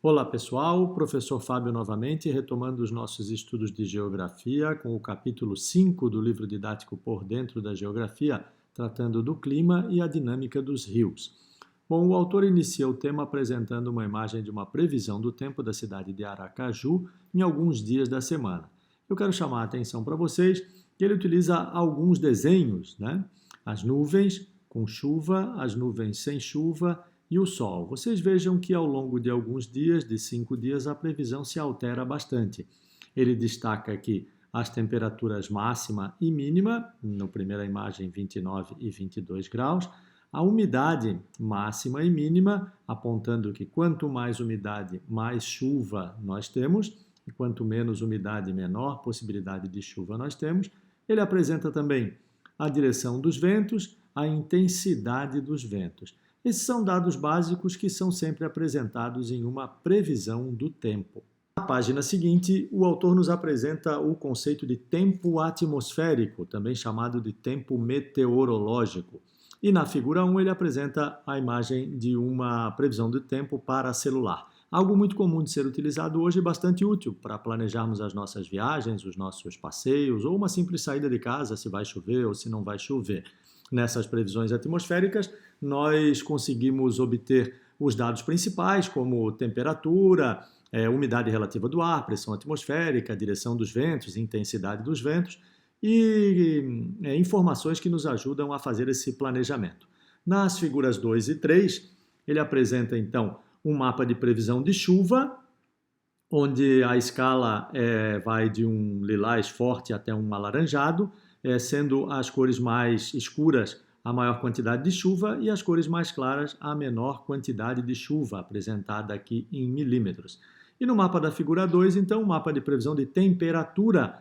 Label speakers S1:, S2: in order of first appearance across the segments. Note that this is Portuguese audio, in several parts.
S1: Olá pessoal, professor Fábio novamente, retomando os nossos estudos de geografia com o capítulo 5 do livro didático Por Dentro da Geografia, tratando do clima e a dinâmica dos rios. Bom, o autor inicia o tema apresentando uma imagem de uma previsão do tempo da cidade de Aracaju em alguns dias da semana. Eu quero chamar a atenção para vocês que ele utiliza alguns desenhos, né? As nuvens com chuva, as nuvens sem chuva e o sol. Vocês vejam que ao longo de alguns dias, de 5 dias, a previsão se altera bastante. Ele destaca aqui as temperaturas máxima e mínima, na primeira imagem 29 e 22 graus, a umidade máxima e mínima, apontando que quanto mais umidade, mais chuva nós temos, e quanto menos umidade, menor possibilidade de chuva nós temos. Ele apresenta também a direção dos ventos, a intensidade dos ventos. Esses são dados básicos que são sempre apresentados em uma previsão do tempo. Na página seguinte, o autor nos apresenta o conceito de tempo atmosférico, também chamado de tempo meteorológico. E na figura 1 ele apresenta a imagem de uma previsão do tempo para celular. Algo muito comum de ser utilizado hoje e bastante útil para planejarmos as nossas viagens, os nossos passeios ou uma simples saída de casa, se vai chover ou se não vai chover. Nessas previsões atmosféricas, nós conseguimos obter os dados principais, como temperatura, umidade relativa do ar, pressão atmosférica, direção dos ventos, intensidade dos ventos e informações que nos ajudam a fazer esse planejamento. Nas figuras 2 e 3, ele apresenta então um mapa de previsão de chuva, onde a escala vai de um lilás forte até um alaranjado, sendo as cores mais escuras a maior quantidade de chuva e as cores mais claras a menor quantidade de chuva, apresentada aqui em milímetros. E no mapa da figura 2, então, um mapa de previsão de temperatura,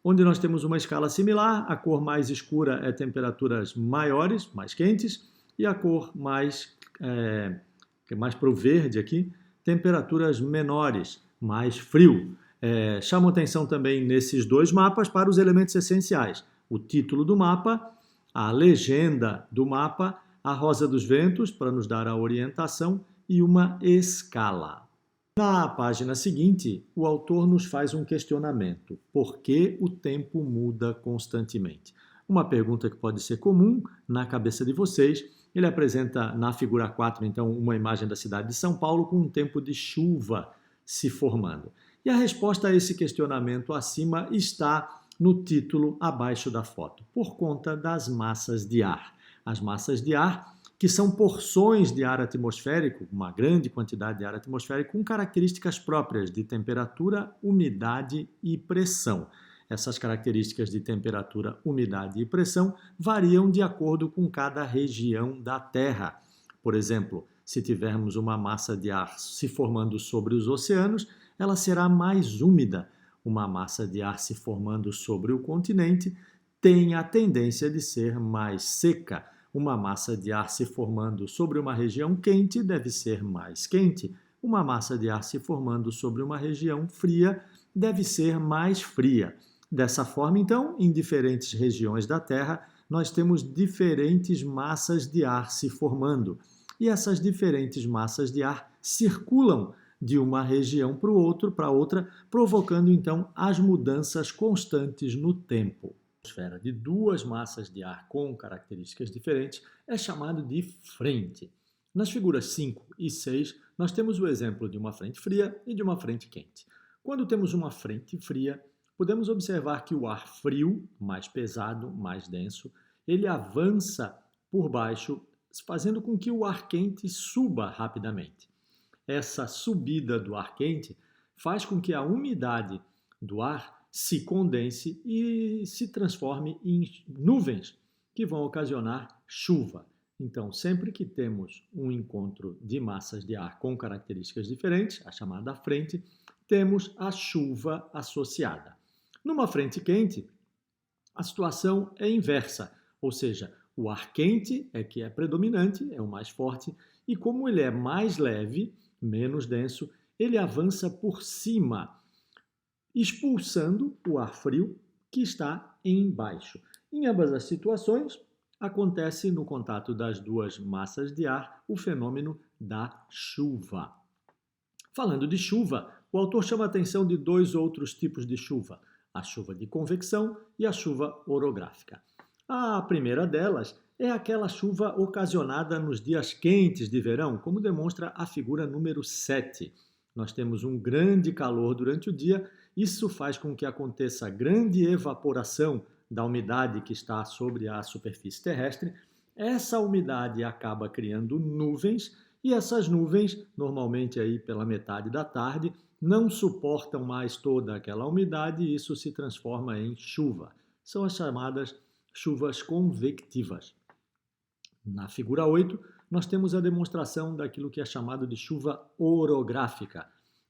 S1: onde nós temos uma escala similar, a cor mais escura é temperaturas maiores, mais quentes, e a cor mais para o verde aqui, temperaturas menores, mais frio. Chamo atenção também nesses dois mapas para os elementos essenciais. O título do mapa, a legenda do mapa, a rosa dos ventos, para nos dar a orientação, e uma escala. Na página seguinte, o autor nos faz um questionamento. Por que o tempo muda constantemente? Uma pergunta que pode ser comum na cabeça de vocês. Ele apresenta na figura 4, então, uma imagem da cidade de São Paulo com um tempo de chuva se formando. E a resposta a esse questionamento acima está no título abaixo da foto, por conta das massas de ar. As massas de ar, que são porções de ar atmosférico, uma grande quantidade de ar atmosférico, com características próprias de temperatura, umidade e pressão. Essas características de temperatura, umidade e pressão variam de acordo com cada região da Terra. Por exemplo, se tivermos uma massa de ar se formando sobre os oceanos, ela será mais úmida. Uma massa de ar se formando sobre o continente tem a tendência de ser mais seca. Uma massa de ar se formando sobre uma região quente deve ser mais quente. Uma massa de ar se formando sobre uma região fria deve ser mais fria. Dessa forma, então, em diferentes regiões da Terra, nós temos diferentes massas de ar se formando. E essas diferentes massas de ar circulam de uma região para outra, provocando então as mudanças constantes no tempo. A atmosfera de duas massas de ar com características diferentes é chamado de frente. Nas figuras 5 e 6, nós temos o exemplo de uma frente fria e de uma frente quente. Quando temos uma frente fria, podemos observar que o ar frio, mais pesado, mais denso, ele avança por baixo, fazendo com que o ar quente suba rapidamente. Essa subida do ar quente faz com que a umidade do ar se condense e se transforme em nuvens que vão ocasionar chuva. Então, sempre que temos um encontro de massas de ar com características diferentes, a chamada frente, temos a chuva associada. Numa frente quente, a situação é inversa, ou seja, o ar quente é que é predominante, é o mais forte, e como ele é mais leve, menos denso, ele avança por cima, expulsando o ar frio que está embaixo. Em ambas as situações, acontece no contato das duas massas de ar o fenômeno da chuva. Falando de chuva, o autor chama a atenção de dois outros tipos de chuva, a chuva de convecção e a chuva orográfica. A primeira delas é aquela chuva ocasionada nos dias quentes de verão, como demonstra a figura número 7. Nós temos um grande calor durante o dia, isso faz com que aconteça grande evaporação da umidade que está sobre a superfície terrestre. Essa umidade acaba criando nuvens e essas nuvens, normalmente aí pela metade da tarde, não suportam mais toda aquela umidade e isso se transforma em chuva. São as chamadas chuvas convectivas. Na figura 8, nós temos a demonstração daquilo que é chamado de chuva orográfica.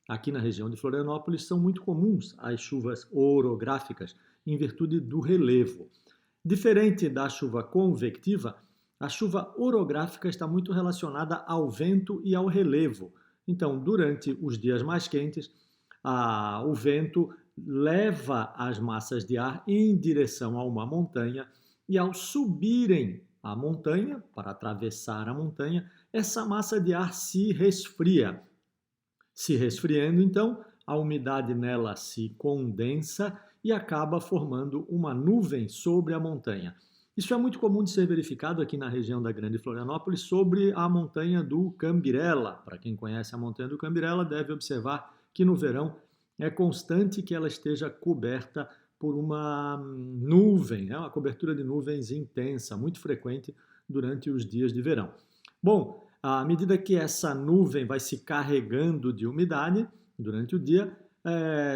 S1: Aqui na região de Florianópolis são muito comuns as chuvas orográficas, em virtude do relevo. Diferente da chuva convectiva, a chuva orográfica está muito relacionada ao vento e ao relevo. Então, durante os dias mais quentes, o vento leva as massas de ar em direção a uma montanha e ao subirem a montanha, para atravessar a montanha, essa massa de ar se resfria. Se resfriando, então, a umidade nela se condensa e acaba formando uma nuvem sobre a montanha. Isso é muito comum de ser verificado aqui na região da Grande Florianópolis sobre a montanha do Cambirela. Para quem conhece a montanha do Cambirela, deve observar que no verão é constante que ela esteja coberta por uma nuvem, uma cobertura de nuvens intensa, muito frequente durante os dias de verão. Bom, à medida que essa nuvem vai se carregando de umidade durante o dia,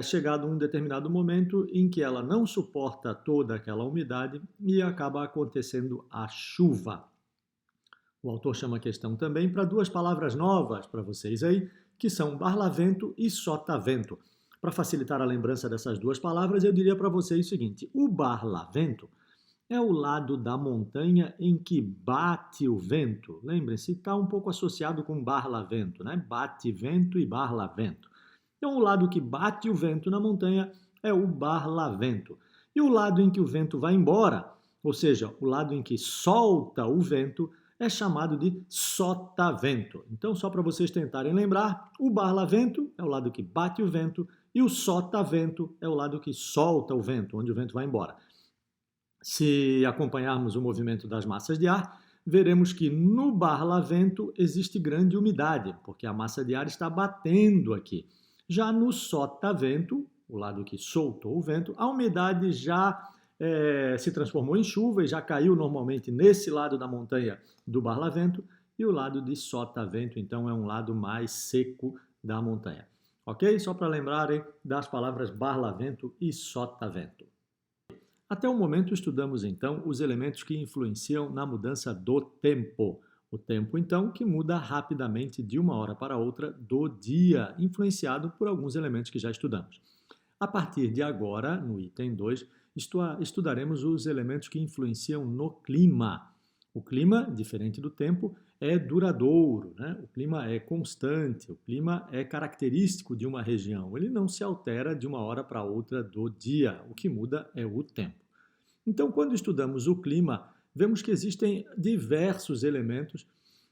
S1: chegado um determinado momento em que ela não suporta toda aquela umidade e acaba acontecendo a chuva. O autor chama a questão também para duas palavras novas para vocês aí, que são barlavento e sotavento. Para facilitar a lembrança dessas duas palavras, eu diria para vocês o seguinte: o barlavento é o lado da montanha em que bate o vento. Lembrem-se, está um pouco associado com barlavento, né? Bate vento e barlavento. Então, o lado que bate o vento na montanha é o barlavento. E o lado em que o vento vai embora, ou seja, o lado em que solta o vento, é chamado de sotavento. Então, só para vocês tentarem lembrar, o barlavento é o lado que bate o vento e o sotavento é o lado que solta o vento, onde o vento vai embora. Se acompanharmos o movimento das massas de ar, veremos que no barlavento existe grande umidade, porque a massa de ar está batendo aqui. Já no sotavento, o lado que soltou o vento, a umidade já se transformou em chuva e já caiu normalmente nesse lado da montanha do barlavento, e o lado de sotavento, então, é um lado mais seco da montanha. Ok? Só para lembrarem das palavras barlavento e sotavento. Até o momento estudamos, então, os elementos que influenciam na mudança do tempo. O tempo, então, que muda rapidamente de uma hora para outra do dia, influenciado por alguns elementos que já estudamos. A partir de agora, no item 2, estudaremos os elementos que influenciam no clima. O clima, diferente do tempo, é duradouro, né? O clima é constante, o clima é característico de uma região. Ele não se altera de uma hora para outra do dia. O que muda é o tempo. Então, quando estudamos o clima, vemos que existem diversos elementos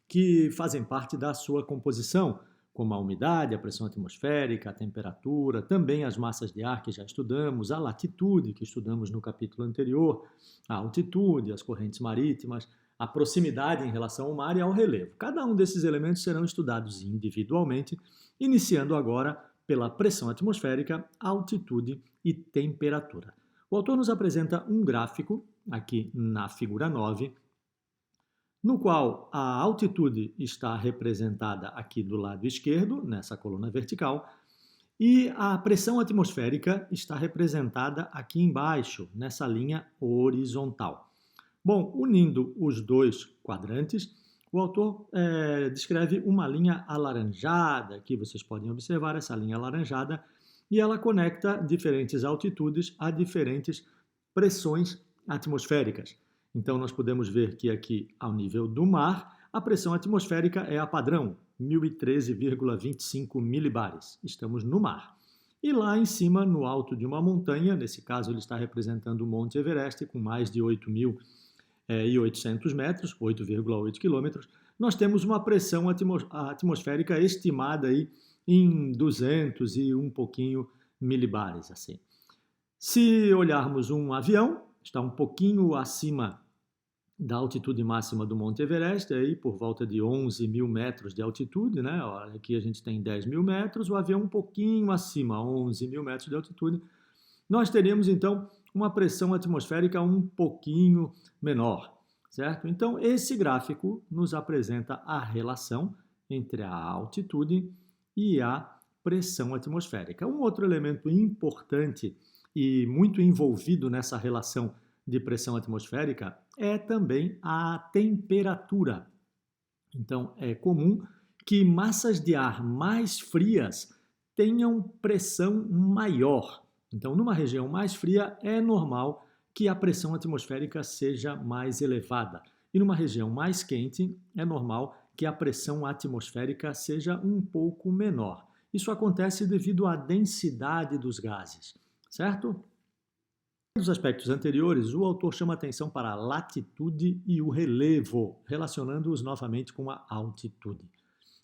S1: que fazem parte da sua composição, como a umidade, a pressão atmosférica, a temperatura, também as massas de ar que já estudamos, a latitude que estudamos no capítulo anterior, a altitude, as correntes marítimas, a proximidade em relação ao mar e ao relevo. Cada um desses elementos serão estudados individualmente, iniciando agora pela pressão atmosférica, altitude e temperatura. O autor nos apresenta um gráfico, aqui na figura 9, no qual a altitude está representada aqui do lado esquerdo, nessa coluna vertical, e a pressão atmosférica está representada aqui embaixo, nessa linha horizontal. Bom, unindo os dois quadrantes, o autor descreve uma linha alaranjada, aqui vocês podem observar essa linha alaranjada, e ela conecta diferentes altitudes a diferentes pressões atmosféricas. Então, nós podemos ver que aqui, ao nível do mar, a pressão atmosférica é a padrão, 1013,25 milibares. Estamos no mar. E lá em cima, no alto de uma montanha, nesse caso ele está representando o Monte Everest, com mais de 8.800 metros, 8,8 quilômetros, nós temos uma pressão atmosférica estimada aí em 200 e um pouquinho milibares, assim. Se olharmos um avião, está um pouquinho acima da altitude máxima do Monte Everest, aí por volta de 11 mil metros de altitude, né? Aqui a gente tem 10 mil metros, o avião um pouquinho acima, 11 mil metros de altitude. Nós teríamos, então, uma pressão atmosférica um pouquinho menor, certo? Então, esse gráfico nos apresenta a relação entre a altitude e a pressão atmosférica. Um outro elemento importante e muito envolvido nessa relação de pressão atmosférica é também a temperatura. Então, é comum que massas de ar mais frias tenham pressão maior. Então, numa região mais fria, é normal que a pressão atmosférica seja mais elevada. E numa região mais quente, é normal que a pressão atmosférica seja um pouco menor. Isso acontece devido à densidade dos gases, certo? Nos aspectos anteriores, o autor chama atenção para a latitude e o relevo, relacionando-os novamente com a altitude.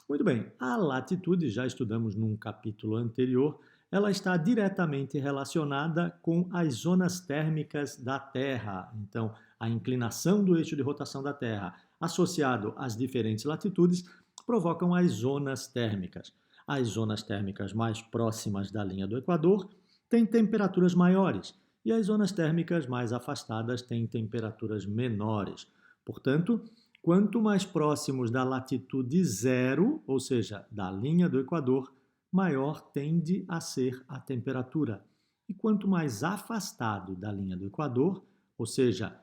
S1: Muito bem, a latitude, já estudamos num capítulo anterior, ela está diretamente relacionada com as zonas térmicas da Terra. Então, a inclinação do eixo de rotação da Terra, associado às diferentes latitudes, provocam as zonas térmicas. As zonas térmicas mais próximas da linha do Equador têm temperaturas maiores, e as zonas térmicas mais afastadas têm temperaturas menores. Portanto, quanto mais próximos da latitude zero, ou seja, da linha do Equador, maior tende a ser a temperatura. E quanto mais afastado da linha do Equador, ou seja,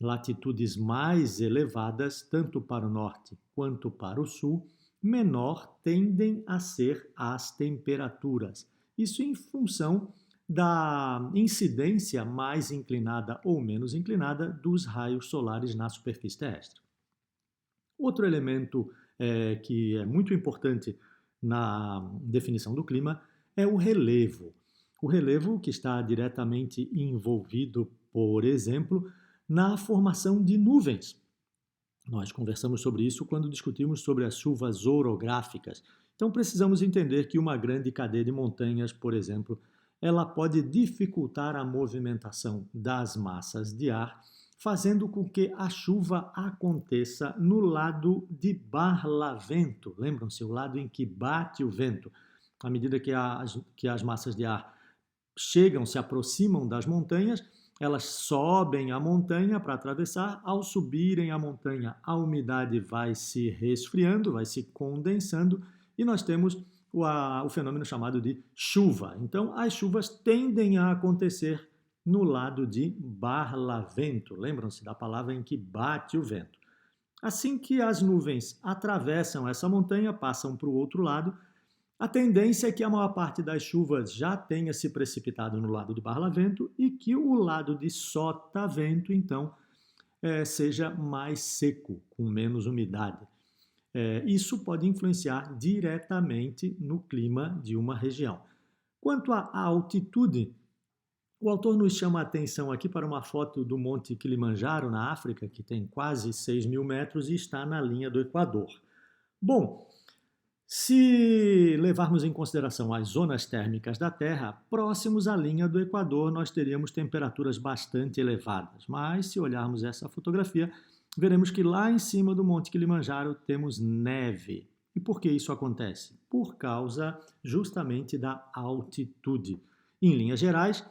S1: latitudes mais elevadas, tanto para o norte quanto para o sul, menor tendem a ser as temperaturas. Isso em função da incidência mais inclinada ou menos inclinada dos raios solares na superfície terrestre. Outro elemento que é muito importante na definição do clima é o relevo. O relevo que está diretamente envolvido, por exemplo, na formação de nuvens. Nós conversamos sobre isso quando discutimos sobre as chuvas orográficas. Então precisamos entender que uma grande cadeia de montanhas, por exemplo, ela pode dificultar a movimentação das massas de ar, fazendo com que a chuva aconteça no lado de barlavento. Lembram-se, o lado em que bate o vento. À medida que as massas de ar chegam, se aproximam das montanhas, elas sobem a montanha para atravessar. Ao subirem a montanha, a umidade vai se resfriando, vai se condensando, e nós temos o fenômeno chamado de chuva. Então, as chuvas tendem a acontecer no lado de barlavento. Lembram-se da palavra em que bate o vento. Assim que as nuvens atravessam essa montanha, passam para o outro lado, a tendência é que a maior parte das chuvas já tenha se precipitado no lado de barlavento e que o lado de sotavento, então, seja mais seco, com menos umidade. Isso pode influenciar diretamente no clima de uma região. Quanto à altitude, o autor nos chama a atenção aqui para uma foto do Monte Kilimanjaro, na África, que tem quase 6 mil metros e está na linha do Equador. Bom, se levarmos em consideração as zonas térmicas da Terra, próximos à linha do Equador, nós teríamos temperaturas bastante elevadas. Mas, se olharmos essa fotografia, veremos que lá em cima do Monte Kilimanjaro temos neve. E por que isso acontece? Por causa justamente da altitude. Em linhas gerais,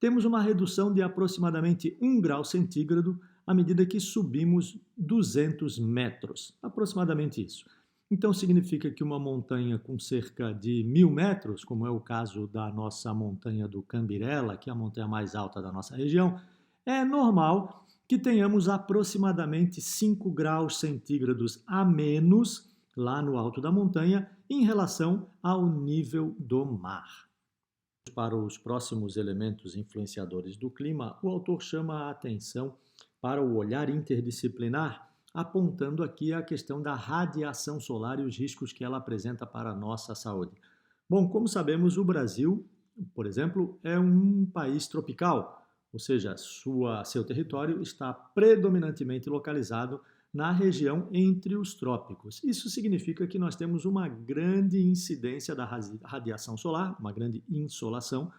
S1: temos uma redução de aproximadamente 1 grau centígrado à medida que subimos 200 metros. Aproximadamente isso. Então, significa que uma montanha com cerca de 1.000 metros, como é o caso da nossa montanha do Cambirela, que é a montanha mais alta da nossa região, é normal que tenhamos aproximadamente 5 graus centígrados a menos lá no alto da montanha em relação ao nível do mar. Para os próximos elementos influenciadores do clima, o autor chama a atenção para o olhar interdisciplinar, apontando aqui a questão da radiação solar e os riscos que ela apresenta para a nossa saúde. Bom, como sabemos, o Brasil, por exemplo, é um país tropical, ou seja, seu território está predominantemente localizado na região entre os trópicos. Isso significa que nós temos uma grande incidência da radiação solar, uma grande insolação,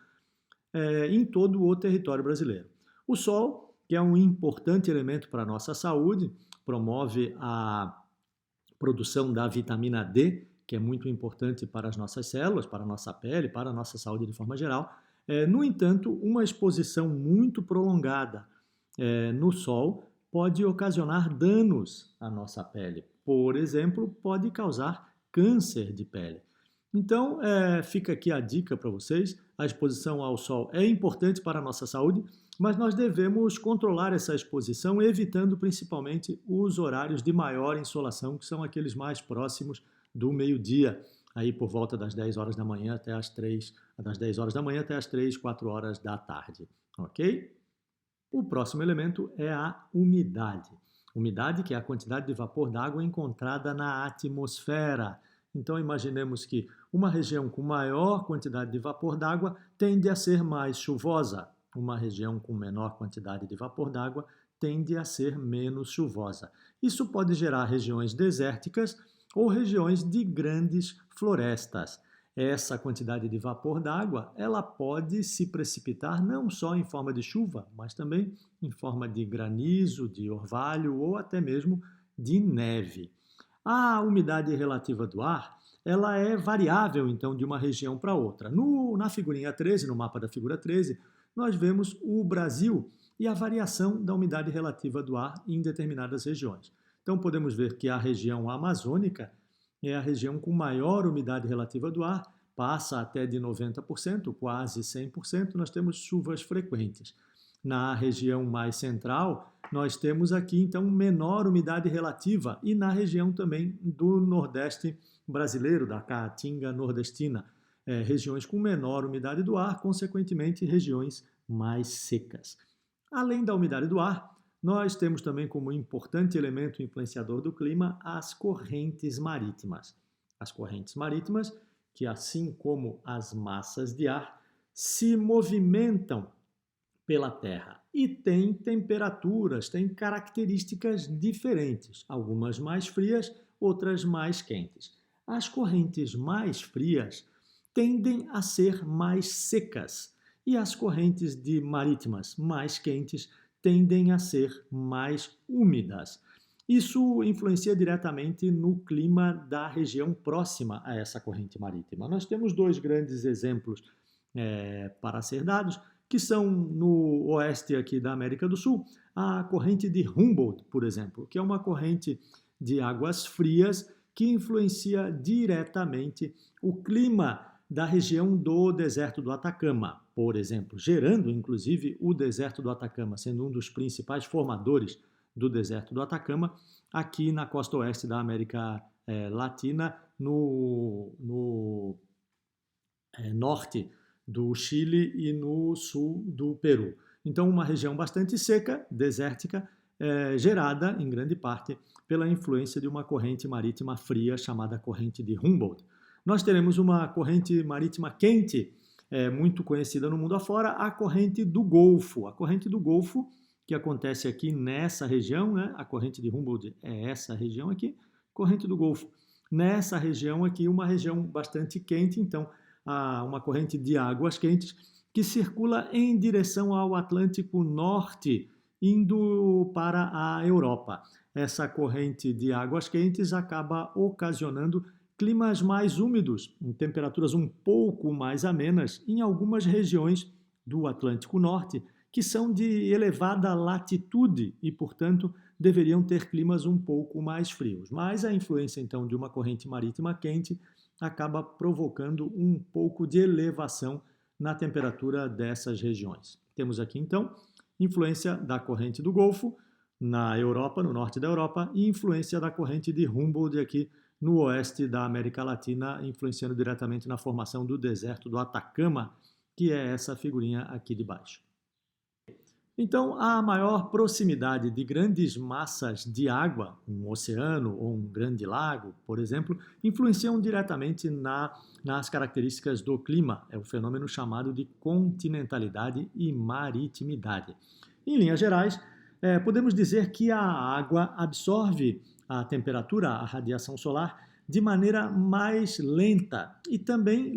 S1: em todo o território brasileiro. O Sol, que é um importante elemento para a nossa saúde, promove a produção da vitamina D, que é muito importante para as nossas células, para a nossa pele, para a nossa saúde de forma geral. No entanto, uma exposição muito prolongada no Sol pode ocasionar danos à nossa pele. Por exemplo, pode causar câncer de pele. Então, fica aqui a dica para vocês. A exposição ao Sol é importante para a nossa saúde, mas nós devemos controlar essa exposição, evitando principalmente os horários de maior insolação, que são aqueles mais próximos do meio-dia, aí por volta das 10 horas da manhã até as 3, das 10 horas da manhã até as 3, 4 horas da tarde, ok? O próximo elemento é a umidade. Umidade, que é a quantidade de vapor d'água encontrada na atmosfera. Então, imaginemos que uma região com maior quantidade de vapor d'água tende a ser mais chuvosa. Uma região com menor quantidade de vapor d'água tende a ser menos chuvosa. Isso pode gerar regiões desérticas ou regiões de grandes florestas. Essa quantidade de vapor d'água, ela pode se precipitar não só em forma de chuva, mas também em forma de granizo, de orvalho ou até mesmo de neve. A umidade relativa do ar, ela é variável, então, de uma região para outra. Na figurinha 13, no mapa da figura 13, nós vemos o Brasil e a variação da umidade relativa do ar em determinadas regiões. Então, podemos ver que a região amazônica é a região com maior umidade relativa do ar, passa até de 90%, quase 100%, nós temos chuvas frequentes. Na região mais central, nós temos aqui, então, menor umidade relativa e na região também do Nordeste brasileiro, da Caatinga nordestina, regiões com menor umidade do ar, consequentemente, regiões mais secas. Além da umidade do ar, nós temos também como importante elemento influenciador do clima as correntes marítimas. As correntes marítimas, que assim como as massas de ar, se movimentam pela Terra e têm temperaturas, têm características diferentes, algumas mais frias, outras mais quentes. As correntes mais frias tendem a ser mais secas e as correntes marítimas mais quentes tendem a ser mais úmidas. Isso influencia diretamente no clima da região próxima a essa corrente marítima. Nós temos dois grandes exemplos para ser dados, que são no oeste aqui da América do Sul, a corrente de Humboldt, por exemplo, que é uma corrente de águas frias que influencia diretamente o clima da região do deserto do Atacama, por exemplo, gerando inclusive o deserto do Atacama, sendo um dos principais formadores do deserto do Atacama, aqui na costa oeste da América Latina, no norte do Chile e no sul do Peru. Então, uma região bastante seca, desértica, gerada em grande parte pela influência de uma corrente marítima fria chamada corrente de Humboldt. Nós teremos uma corrente marítima quente, muito conhecida no mundo afora, a corrente do Golfo. A corrente do Golfo, que acontece aqui nessa região, né? A corrente de Humboldt é essa região aqui, corrente do Golfo. Nessa região aqui, uma região bastante quente, então, uma corrente de águas quentes que circula em direção ao Atlântico Norte, indo para a Europa. Essa corrente de águas quentes acaba ocasionando climas mais úmidos, em temperaturas um pouco mais amenas, em algumas regiões do Atlântico Norte, que são de elevada latitude e, portanto, deveriam ter climas um pouco mais frios. Mas a influência, então, de uma corrente marítima quente acaba provocando um pouco de elevação na temperatura dessas regiões. Temos aqui, então, influência da corrente do Golfo na Europa, no norte da Europa, e influência da corrente de Humboldt aqui no oeste da América Latina, influenciando diretamente na formação do deserto do Atacama, que é essa figurinha aqui de baixo. Então, a maior proximidade de grandes massas de água, um oceano ou um grande lago, por exemplo, influenciam diretamente nas características do clima. É o fenômeno chamado de continentalidade e maritimidade. Em linhas gerais, podemos dizer que a água absorve a temperatura, a radiação solar, de maneira mais lenta e também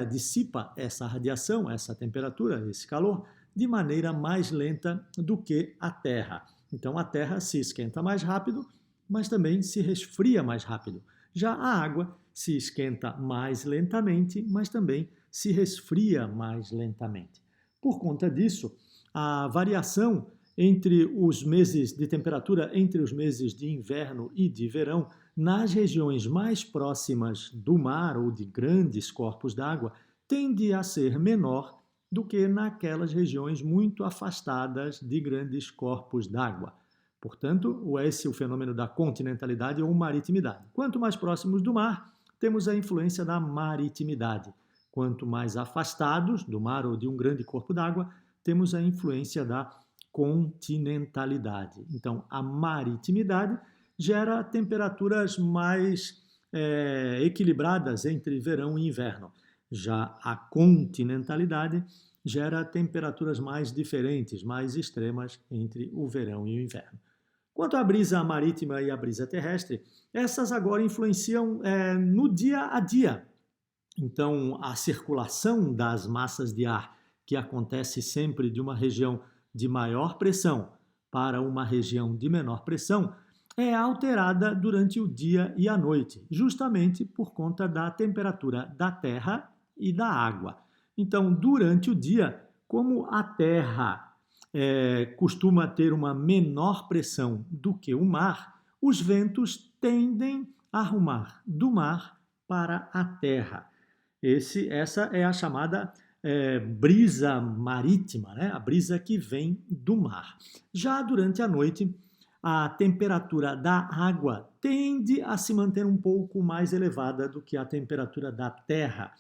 S1: dissipa essa radiação, essa temperatura, esse calor, de maneira mais lenta do que a Terra. Então a Terra se esquenta mais rápido, mas também se resfria mais rápido. Já a água se esquenta mais lentamente, mas também se resfria mais lentamente. Por conta disso, a variação entre os meses de temperatura, entre os meses de inverno e de verão, nas regiões mais próximas do mar ou de grandes corpos d'água, tende a ser menor do que naquelas regiões muito afastadas de grandes corpos d'água. Portanto, esse é o fenômeno da continentalidade ou maritimidade. Quanto mais próximos do mar, temos a influência da maritimidade. Quanto mais afastados do mar ou de um grande corpo d'água, temos a influência da continentalidade. Então, a maritimidade gera temperaturas mais equilibradas entre verão e inverno. Já a continentalidade gera temperaturas mais diferentes, mais extremas entre o verão e o inverno. Quanto à brisa marítima e à brisa terrestre, essas agora influenciam no dia a dia. Então, a circulação das massas de ar, que acontece sempre de uma região de maior pressão para uma região de menor pressão, é alterada durante o dia e a noite, justamente por conta da temperatura da Terra e da água. Então, durante o dia, como a Terra costuma ter uma menor pressão do que o mar, os ventos tendem a rumar do mar para a Terra. Essa é a chamada brisa marítima, né? A brisa que vem do mar. Já durante a noite, a temperatura da água tende a se manter um pouco mais elevada do que a temperatura da Terra.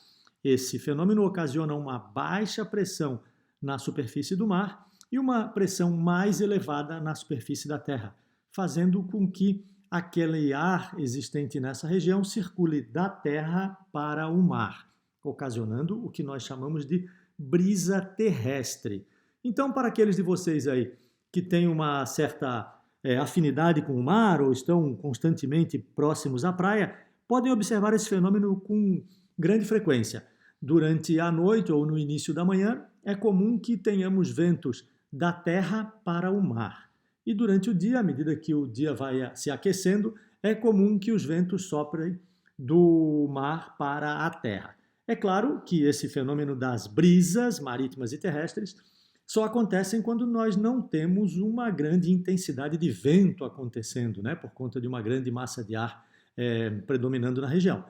S1: Esse fenômeno ocasiona uma baixa pressão na superfície do mar e uma pressão mais elevada na superfície da Terra, fazendo com que aquele ar existente nessa região circule da Terra para o mar, ocasionando o que nós chamamos de brisa terrestre. Então, para aqueles de vocês aí que têm uma certa afinidade com o mar ou estão constantemente próximos à praia, podem observar esse fenômeno com grande frequência. Durante a noite ou no início da manhã, é comum que tenhamos ventos da terra para o mar. E durante o dia, à medida que o dia vai se aquecendo, é comum que os ventos soprem do mar para a terra. É claro que esse fenômeno das brisas marítimas e terrestres só acontecem quando nós não temos uma grande intensidade de vento acontecendo, né, por conta de uma grande massa de ar predominando na região.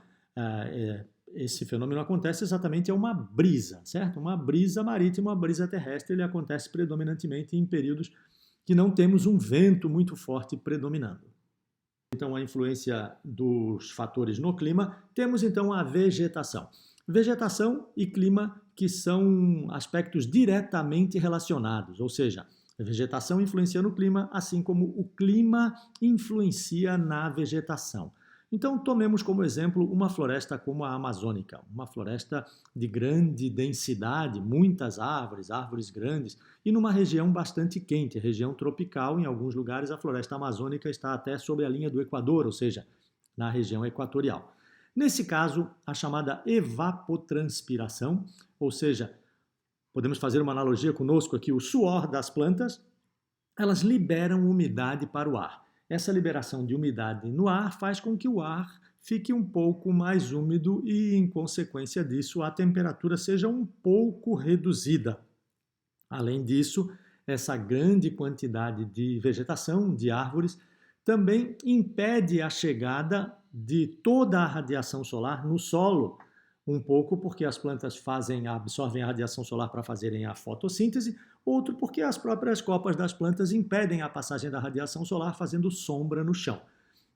S1: Esse fenômeno acontece exatamente, é uma brisa, certo? Uma brisa marítima, uma brisa terrestre, ele acontece predominantemente em períodos que não temos um vento muito forte predominando. Então, a influência dos fatores no clima, temos então a vegetação. Vegetação e clima que são aspectos diretamente relacionados, ou seja, a vegetação influencia no clima, assim como o clima influencia na vegetação. Então, tomemos como exemplo uma floresta como a amazônica, uma floresta de grande densidade, muitas árvores, árvores grandes, e numa região bastante quente, região tropical. Em alguns lugares, a floresta amazônica está até sobre a linha do Equador, ou seja, na região equatorial. Nesse caso, a chamada evapotranspiração, ou seja, podemos fazer uma analogia conosco aqui, o suor das plantas, elas liberam umidade para o ar. Essa liberação de umidade no ar faz com que o ar fique um pouco mais úmido e, em consequência disso, a temperatura seja um pouco reduzida. Além disso, essa grande quantidade de vegetação, de árvores, também impede a chegada de toda a radiação solar no solo, um pouco porque as plantas absorvem a radiação solar para fazerem a fotossíntese, outro porque as próprias copas das plantas impedem a passagem da radiação solar, fazendo sombra no chão.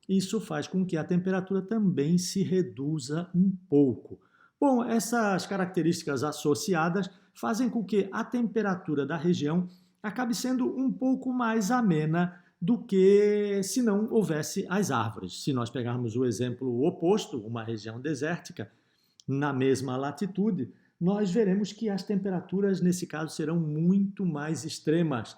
S1: Isso faz com que a temperatura também se reduza um pouco. Bom, essas características associadas fazem com que a temperatura da região acabe sendo um pouco mais amena do que se não houvesse as árvores. Se nós pegarmos o exemplo oposto, uma região desértica, na mesma latitude, nós veremos que as temperaturas, nesse caso, serão muito mais extremas,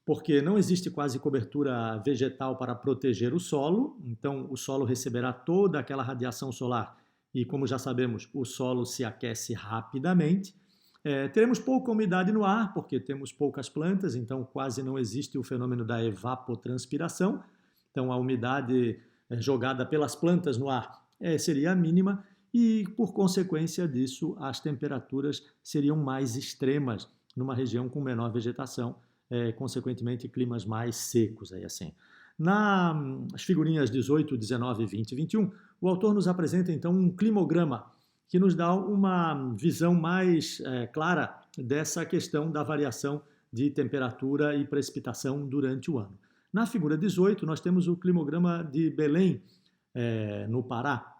S1: porque não existe quase cobertura vegetal para proteger o solo, então o solo receberá toda aquela radiação solar e, como já sabemos, o solo se aquece rapidamente. Teremos pouca umidade no ar, porque temos poucas plantas, então quase não existe o fenômeno da evapotranspiração. Então a umidade jogada pelas plantas no ar seria mínima e, por consequência disso, as temperaturas seriam mais extremas numa região com menor vegetação, consequentemente climas mais secos. Aí, assim. Nas figurinhas 18, 19, 20 e 21, o autor nos apresenta então um climograma que nos dá uma visão mais clara dessa questão da variação de temperatura e precipitação durante o ano. Na figura 18, nós temos o climograma de Belém, no Pará,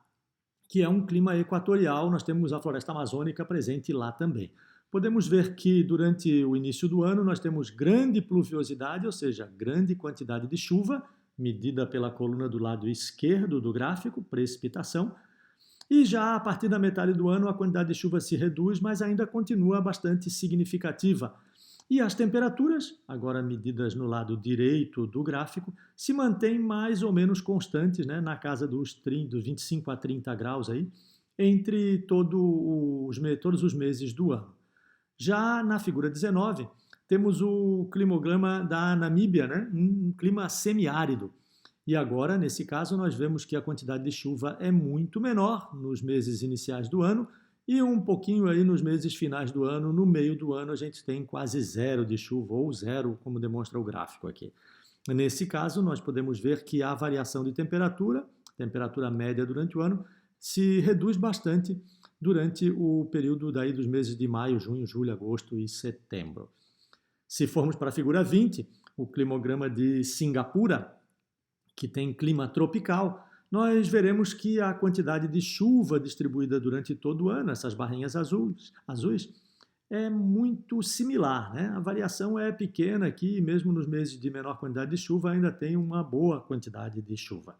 S1: que é um clima equatorial, nós temos a floresta amazônica presente lá também. Podemos ver que durante o início do ano nós temos grande pluviosidade, ou seja, grande quantidade de chuva, medida pela coluna do lado esquerdo do gráfico, precipitação, e já a partir da metade do ano a quantidade de chuva se reduz, mas ainda continua bastante significativa. E as temperaturas, agora medidas no lado direito do gráfico, se mantêm mais ou menos constantes, né, na casa dos 25 a 30 graus aí, entre todos os meses do ano. Já na figura 19, temos o climograma da Namíbia, né, um clima semiárido. E agora, nesse caso, nós vemos que a quantidade de chuva é muito menor nos meses iniciais do ano e um pouquinho aí nos meses finais do ano. No meio do ano a gente tem quase zero de chuva, ou zero, como demonstra o gráfico aqui. Nesse caso, nós podemos ver que a variação de temperatura média durante o ano, se reduz bastante durante o período daí dos meses de maio, junho, julho, agosto e setembro. Se formos para a figura 20, o climograma de Singapura, que tem clima tropical, nós veremos que a quantidade de chuva distribuída durante todo o ano, essas barrinhas azuis, é muito similar, né? A variação é pequena aqui, mesmo nos meses de menor quantidade de chuva, ainda tem uma boa quantidade de chuva.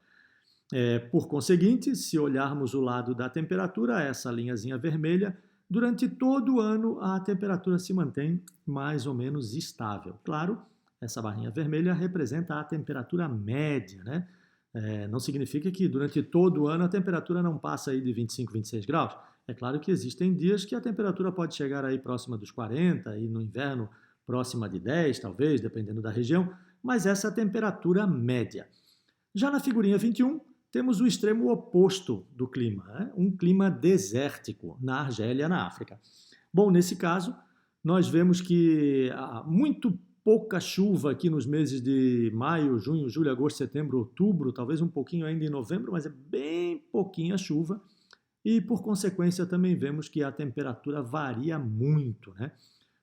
S1: Por conseguinte, se olharmos o lado da temperatura, essa linhazinha vermelha, durante todo o ano a temperatura se mantém mais ou menos estável. Claro, essa barrinha vermelha representa a temperatura média, né? Não significa que durante todo o ano a temperatura não passa aí de 25, 26 graus. É claro que existem dias que a temperatura pode chegar aí próxima dos 40 e no inverno próxima de 10, talvez, dependendo da região, mas essa é a temperatura média. Já na figurinha 21, temos o extremo oposto do clima, né? Um clima desértico na Argélia, na África. Bom, nesse caso, nós vemos que há muito pouca chuva aqui nos meses de maio, junho, julho, agosto, setembro, outubro, talvez um pouquinho ainda em novembro, mas é bem pouquinha chuva. E, por consequência, também vemos que a temperatura varia muito, né?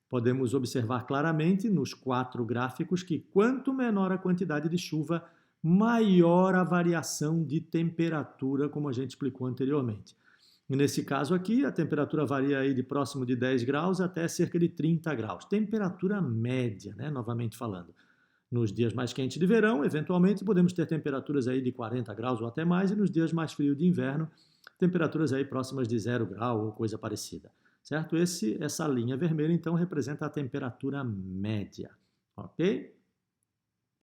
S1: Podemos observar claramente nos 4 gráficos que quanto menor a quantidade de chuva, maior a variação de temperatura, como a gente explicou anteriormente. E nesse caso aqui, a temperatura varia aí de próximo de 10 graus até cerca de 30 graus. Temperatura média, né? Novamente falando. Nos dias mais quentes de verão, eventualmente, podemos ter temperaturas aí de 40 graus ou até mais, e nos dias mais frios de inverno, temperaturas aí próximas de 0 grau ou coisa parecida. Certo? Essa linha vermelha, então, representa a temperatura média. Ok?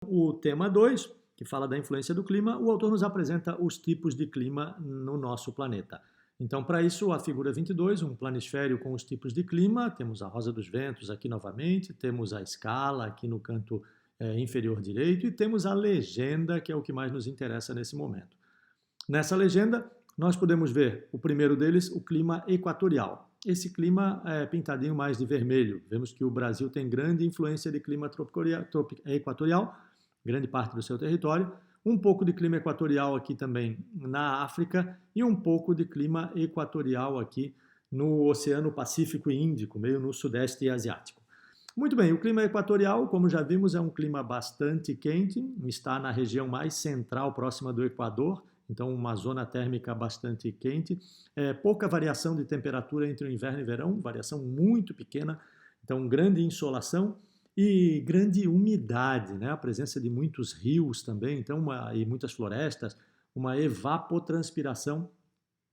S1: O tema 2, que fala da influência do clima, o autor nos apresenta os tipos de clima no nosso planeta. Então, para isso, a figura 22, um planisfério com os tipos de clima, temos a rosa dos ventos aqui novamente, temos a escala aqui no canto inferior direito e temos a legenda, que é o que mais nos interessa nesse momento. Nessa legenda, nós podemos ver o primeiro deles, o clima equatorial. Esse clima é pintadinho mais de vermelho. Vemos que o Brasil tem grande influência de clima equatorial, grande parte do seu território, um pouco de clima equatorial aqui também na África e um pouco de clima equatorial aqui no Oceano Pacífico e Índico, meio no Sudeste Asiático. Muito bem, o clima equatorial, como já vimos, é um clima bastante quente, está na região mais central, próxima do Equador, então uma zona térmica bastante quente, pouca variação de temperatura entre o inverno e verão, variação muito pequena, então grande insolação e grande umidade, né? A presença de muitos rios também, então e muitas florestas, uma evapotranspiração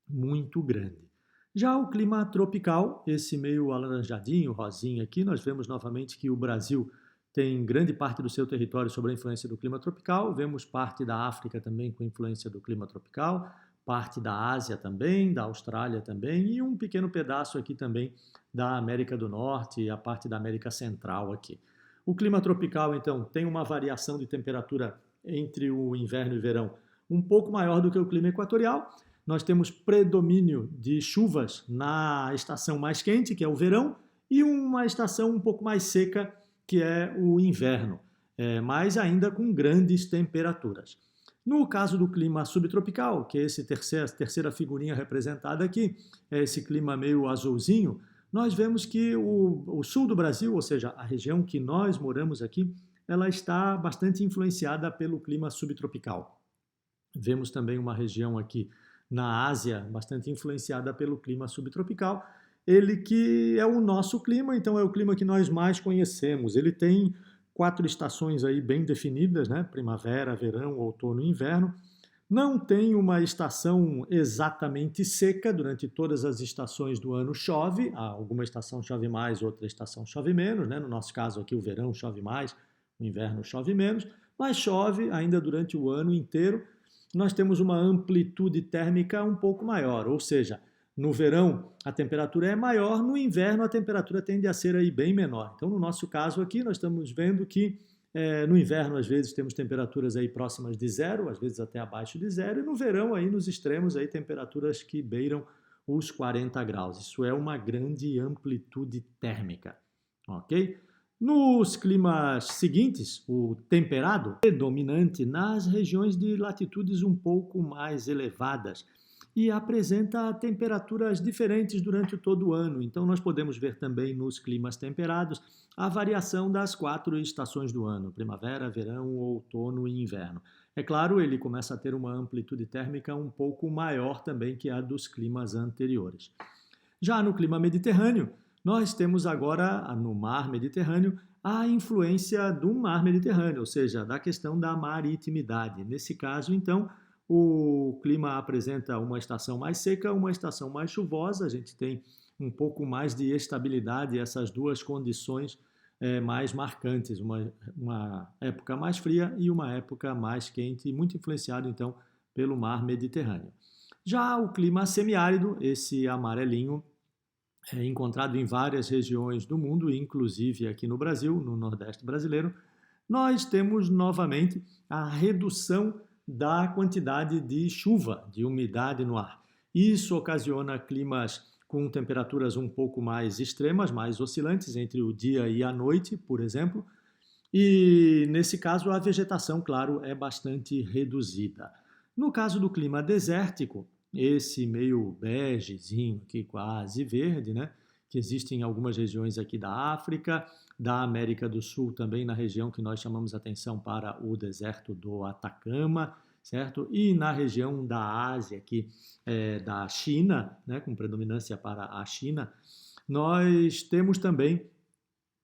S1: muito grande. Já o clima tropical, esse meio alaranjadinho, rosinha aqui, nós vemos novamente que o Brasil tem grande parte do seu território sob a influência do clima tropical, vemos parte da África também com influência do clima tropical, parte da Ásia também, da Austrália também, e um pequeno pedaço aqui também da América do Norte e a parte da América Central aqui. O clima tropical, então, tem uma variação de temperatura entre o inverno e verão um pouco maior do que o clima equatorial. Nós temos predomínio de chuvas na estação mais quente, que é o verão, e uma estação um pouco mais seca, que é o inverno, mas ainda com grandes temperaturas. No caso do clima subtropical, que é essa terceira figurinha representada aqui, é esse clima meio azulzinho, nós vemos que o sul do Brasil, ou seja, a região que nós moramos aqui, ela está bastante influenciada pelo clima subtropical. Vemos também uma região aqui na Ásia bastante influenciada pelo clima subtropical, ele que é o nosso clima, então é o clima que nós mais conhecemos. Ele tem 4 estações aí bem definidas, né? Primavera, verão, outono e inverno. Não tem uma estação exatamente seca, durante todas as estações do ano chove, alguma estação chove mais, outra estação chove menos, né? No nosso caso aqui o verão chove mais, o inverno chove menos, mas chove ainda durante o ano inteiro. Nós temos uma amplitude térmica um pouco maior, ou seja, no verão a temperatura é maior, no inverno a temperatura tende a ser aí bem menor. Então, no nosso caso aqui, nós estamos vendo que no inverno, às vezes, temos temperaturas aí próximas de zero, às vezes até abaixo de zero, e no verão, aí nos extremos, aí, temperaturas que beiram os 40 graus. Isso é uma grande amplitude térmica, ok? Nos climas seguintes, o temperado é dominante nas regiões de latitudes um pouco mais elevadas e apresenta temperaturas diferentes durante todo o ano. Então, nós podemos ver também nos climas temperados a variação das 4 estações do ano, primavera, verão, outono e inverno. É claro, ele começa a ter uma amplitude térmica um pouco maior também que a dos climas anteriores. Já no clima mediterrâneo, nós temos agora, no mar Mediterrâneo, a influência do mar Mediterrâneo, ou seja, da questão da maritimidade. Nesse caso, então, o clima apresenta uma estação mais seca, uma estação mais chuvosa, a gente tem um pouco mais de estabilidade, essas duas condições mais marcantes, uma época mais fria e uma época mais quente, muito influenciado então pelo mar Mediterrâneo. Já o clima semiárido, esse amarelinho, é encontrado em várias regiões do mundo, inclusive aqui no Brasil, no Nordeste brasileiro, nós temos novamente a redução da quantidade de chuva, de umidade no ar. Isso ocasiona climas com temperaturas um pouco mais extremas, mais oscilantes entre o dia e a noite, por exemplo, e nesse caso a vegetação, claro, é bastante reduzida. No caso do clima desértico, esse meio begezinho aqui, quase verde, né? Que existe em algumas regiões aqui da África, da América do Sul também, na região que nós chamamos atenção para o deserto do Atacama, certo? E na região da Ásia, aqui da China, né, com predominância para a China, nós temos também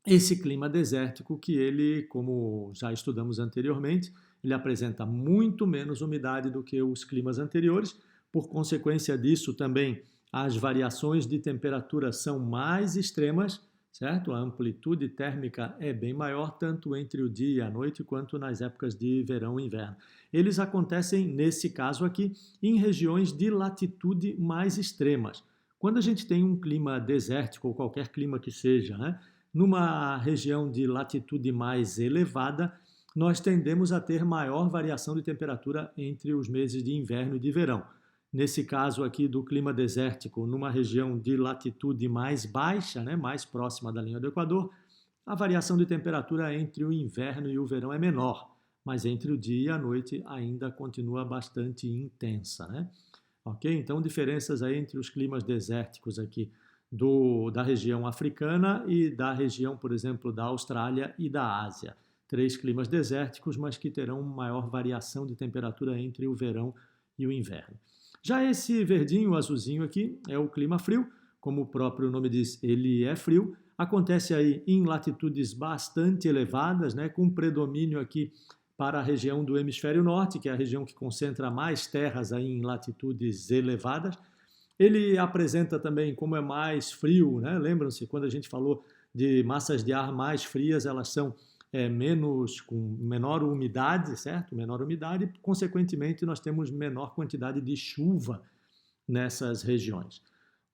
S1: esse clima desértico que ele, como já estudamos anteriormente, ele apresenta muito menos umidade do que os climas anteriores. Por consequência disso, também as variações de temperatura são mais extremas, certo? A amplitude térmica é bem maior, tanto entre o dia e a noite, quanto nas épocas de verão e inverno. Eles acontecem, nesse caso aqui, em regiões de latitude mais extremas. Quando a gente tem um clima desértico, ou qualquer clima que seja, né? Numa região de latitude mais elevada, nós tendemos a ter maior variação de temperatura entre os meses de inverno e de verão. Nesse caso aqui do clima desértico, numa região de latitude mais baixa, né, mais próxima da linha do Equador, a variação de temperatura entre o inverno e o verão é menor, mas entre o dia e a noite ainda continua bastante intensa, né? Ok? Então, diferenças aí entre os climas desérticos aqui da região africana e da região, por exemplo, da Austrália e da Ásia. 3 climas desérticos, mas que terão maior variação de temperatura entre o verão e o inverno. Já esse verdinho, azulzinho aqui, é o clima frio, como o próprio nome diz, ele é frio, acontece aí em latitudes bastante elevadas, né, com predomínio aqui para a região do hemisfério norte, que é a região que concentra mais terras aí em latitudes elevadas. Ele apresenta também, como é mais frio, né, lembram-se, quando a gente falou de massas de ar mais frias, elas são com menor umidade, certo? Menor umidade, consequentemente nós temos menor quantidade de chuva nessas regiões.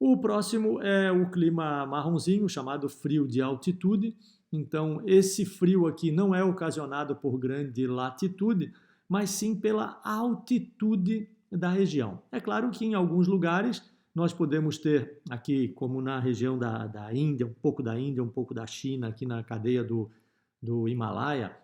S1: O próximo é o clima marronzinho, chamado frio de altitude. Então, esse frio aqui não é ocasionado por grande latitude, mas sim pela altitude da região. É claro que em alguns lugares nós podemos ter aqui, como na região da Índia, um pouco da China, aqui na cadeia do Himalaia,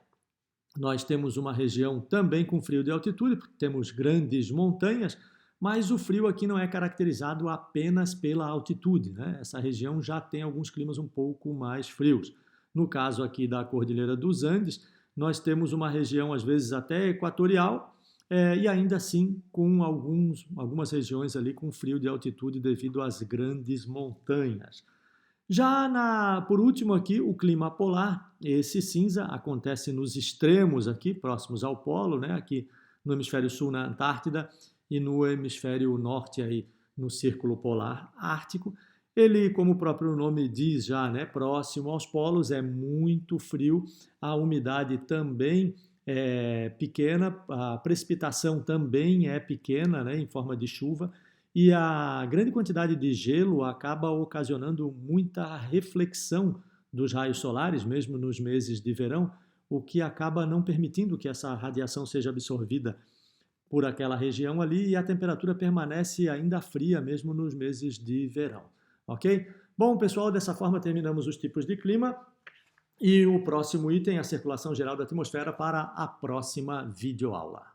S1: nós temos uma região também com frio de altitude, porque temos grandes montanhas, mas o frio aqui não é caracterizado apenas pela altitude, né? Essa região já tem alguns climas um pouco mais frios. No caso aqui da Cordilheira dos Andes, nós temos uma região às vezes até equatorial, e ainda assim com algumas regiões ali com frio de altitude devido às grandes montanhas. Já por último aqui, o clima polar, esse cinza acontece nos extremos aqui, próximos ao polo, né? Aqui no hemisfério sul, na Antártida, e no hemisfério norte, aí, no Círculo Polar Ártico. Ele, como o próprio nome diz já, né? Próximo aos polos, é muito frio, a umidade também é pequena, a precipitação também é pequena, né? Em forma de chuva, e a grande quantidade de gelo acaba ocasionando muita reflexão dos raios solares, mesmo nos meses de verão, o que acaba não permitindo que essa radiação seja absorvida por aquela região ali e a temperatura permanece ainda fria mesmo nos meses de verão, ok? Bom, pessoal, dessa forma terminamos os tipos de clima e o próximo item é a circulação geral da atmosfera para a próxima videoaula.